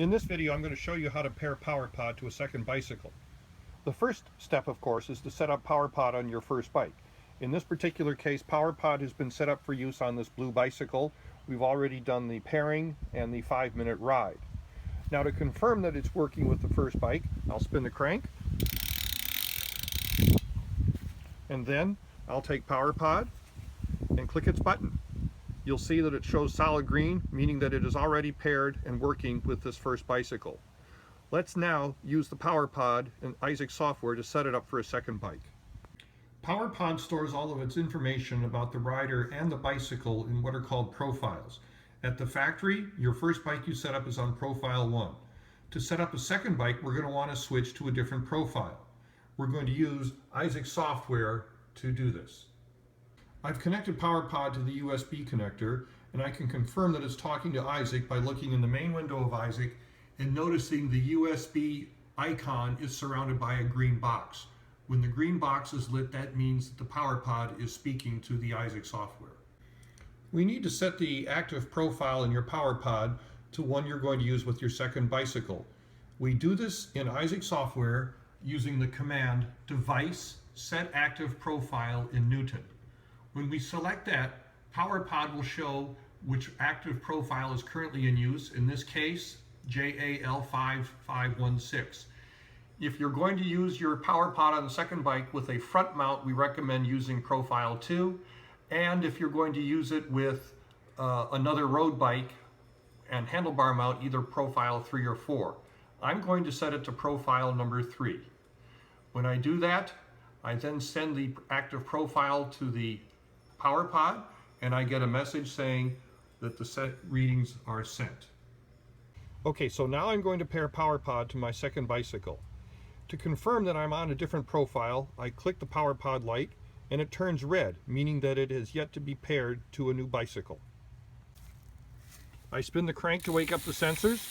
In this video, I'm going to show you how to pair PowerPod to a second bicycle. The first step, of course, is to set up PowerPod on your first bike. In this particular case, PowerPod has been set up for use on this blue bicycle. We've already done the pairing and the 5-minute ride. Now, to confirm that it's working with the first bike, I'll spin the crank, and then I'll take PowerPod and click its button. You'll see that it shows solid green, meaning that it is already paired and working with this first bicycle. Let's now use the PowerPod and Isaac software to set it up for a second bike. PowerPod stores all of its information about the rider and the bicycle in what are called profiles. At the factory, your first bike you set up is on profile 1. To set up a second bike, we're going to want to switch to a different profile. We're going to use Isaac software to do this. I've connected PowerPod to the USB connector, and I can confirm that it's talking to Isaac by looking in the main window of Isaac and noticing the USB icon is surrounded by a green box. When the green box is lit, that means that the PowerPod is speaking to the Isaac software. We need to set the active profile in your PowerPod to one you're going to use with your second bicycle. We do this in Isaac software using the command device set active profile in Newton. When we select that, PowerPod will show which active profile is currently in use, in this case, JAL5516. If you're going to use your PowerPod on the second bike with a front mount, we recommend using profile 2. And if you're going to use it with another road bike and handlebar mount, either profile 3 or 4. I'm going to set it to profile number 3. When I do that, I then send the active profile to the PowerPod, and I get a message saying that the set readings are sent. Okay, so now I'm going to pair PowerPod to my second bicycle. To confirm that I'm on a different profile, I click the PowerPod light, and it turns red, meaning that it has yet to be paired to a new bicycle. I spin the crank to wake up the sensors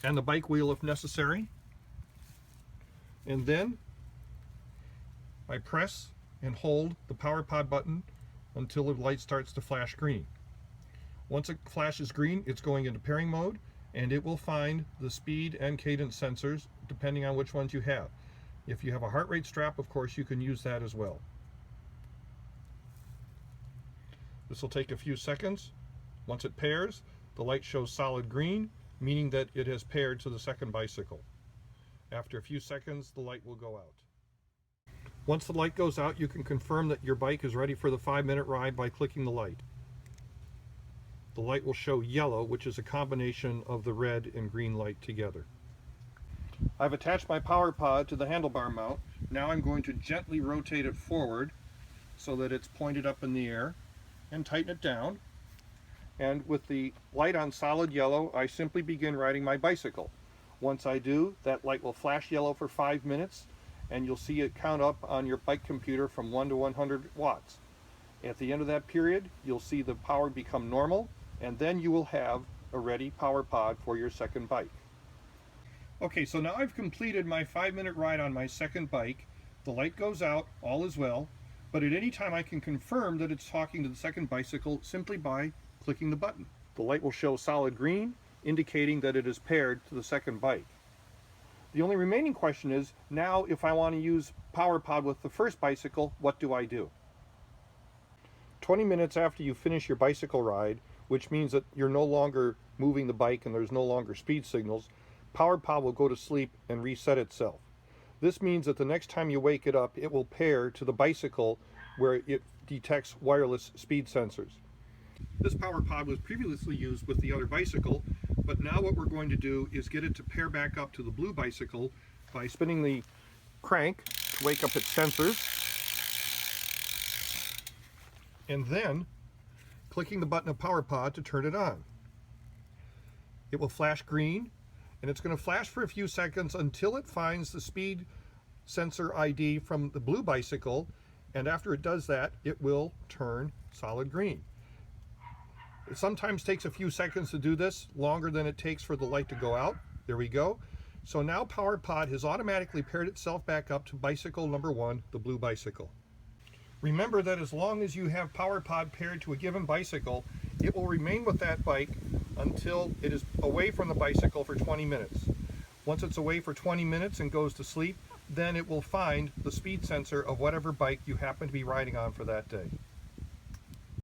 and the bike wheel if necessary, and then I press and hold the PowerPod button until the light starts to flash green. Once it flashes green, it's going into pairing mode, and it will find the speed and cadence sensors depending on which ones you have. If you have a heart rate strap, of course, you can use that as well. This will take a few seconds. Once it pairs, the light shows solid green, meaning that it has paired to the second bicycle. After a few seconds, the light will go out. Once the light goes out, you can confirm that your bike is ready for the 5-minute ride by clicking the light. The light will show yellow, which is a combination of the red and green light together. I've attached my PowerPod to the handlebar mount. Now I'm going to gently rotate it forward so that it's pointed up in the air and tighten it down. And with the light on solid yellow, I simply begin riding my bicycle. Once I do, that light will flash yellow for 5 minutes, and you'll see it count up on your bike computer from 1 to 100 watts. At the end of that period, you'll see the power become normal, and then you will have a ready PowerPod for your second bike. Okay, so now I've completed my 5-minute ride on my second bike. The light goes out, all is well, but at any time I can confirm that it's talking to the second bicycle simply by clicking the button. The light will show solid green, indicating that it is paired to the second bike. The only remaining question is, now if I want to use PowerPod with the first bicycle, what do I do? 20 minutes after you finish your bicycle ride, which means that you're no longer moving the bike and there's no longer speed signals, PowerPod will go to sleep and reset itself. This means that the next time you wake it up, it will pair to the bicycle where it detects wireless speed sensors. This PowerPod was previously used with the other bicycle, but now what we're going to do is get it to pair back up to the blue bicycle by spinning the crank to wake up its sensors, and then clicking the button of PowerPod to turn it on. It will flash green, and it's going to flash for a few seconds until it finds the speed sensor ID from the blue bicycle, and after it does that, it will turn solid green. It sometimes takes a few seconds to do this, longer than it takes for the light to go out. There we go. So now PowerPod has automatically paired itself back up to bicycle number 1, the blue bicycle. Remember that as long as you have PowerPod paired to a given bicycle, it will remain with that bike until it is away from the bicycle for 20 minutes. Once it's away for 20 minutes and goes to sleep, then it will find the speed sensor of whatever bike you happen to be riding on for that day.